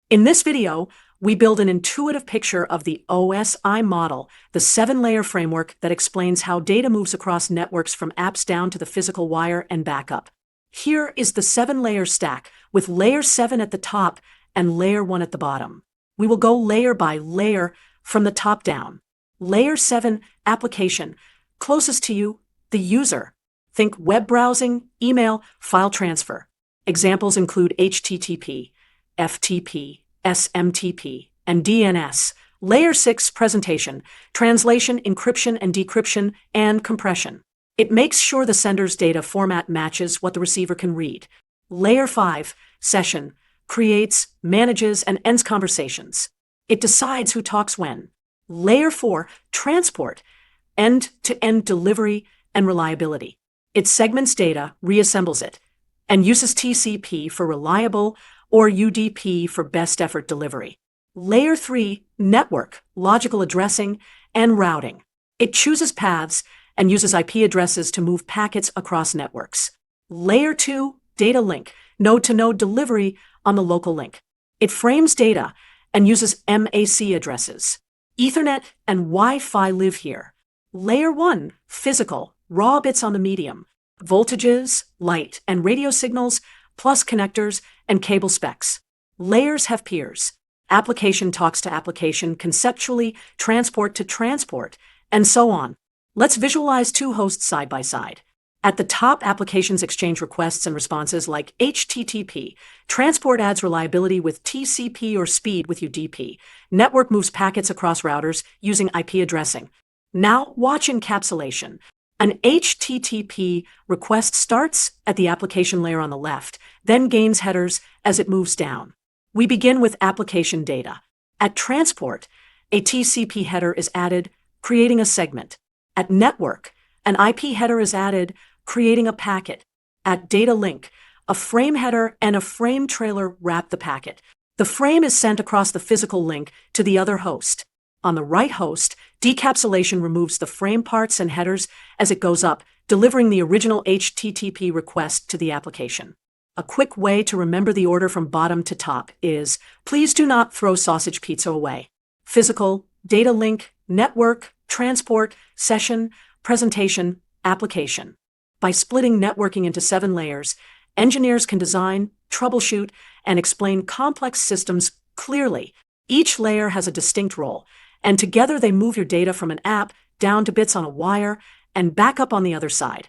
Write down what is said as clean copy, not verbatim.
In this video, we build an intuitive picture of the OSI model, the 7-layer framework that explains how data moves across networks from apps down to the physical wire and back up. Here is the 7-layer stack, with layer 7 at the top and layer 1 at the bottom. We will go layer by layer from the top down. Layer 7, application, closest to you, the user. Think web browsing, email, file transfer. Examples include HTTP, FTP, SMTP, and DNS. Layer 6, presentation, translation, encryption and decryption, and compression. It makes sure the sender's data format matches what the receiver can read. Layer 5, session, creates, manages, and ends conversations. It decides who talks when. Layer 4, transport, end-to-end delivery and reliability. It segments data, reassembles it, and uses TCP for reliable or UDP for best effort delivery. Layer 3, network, logical addressing, and routing. It chooses paths and uses IP addresses to move packets across networks. Layer 2, data link, node-to-node delivery on the local link. It frames data and uses MAC addresses. Ethernet and Wi-Fi live here. Layer 1, physical, raw bits on the medium. Voltages, light, and radio signals, plus connectors and cable specs. Layers have peers. Application talks to application, conceptually, transport to transport, and so on. Let's visualize two hosts side by side. At the top, applications exchange requests and responses like HTTP. Transport adds reliability with TCP or speed with UDP. Network moves packets across routers using IP addressing. Now watch encapsulation. An HTTP request starts at the application layer on the left, then gains headers as it moves down. We begin with application data. At transport, a TCP header is added, creating a segment. At network, an IP header is added, creating a packet. At data link, a frame header and a frame trailer wrap the packet. The frame is sent across the physical link to the other host. On the right host, decapsulation removes the frame parts and headers as it goes up, delivering the original HTTP request to the application. A quick way to remember the order from bottom to top is, please do not throw sausage pizza away. Physical, data link, network, transport, session, presentation, application. By splitting networking into 7 layers, engineers can design, troubleshoot, and explain complex systems clearly. Each layer has a distinct role, and together they move your data from an app down to bits on a wire and back up on the other side.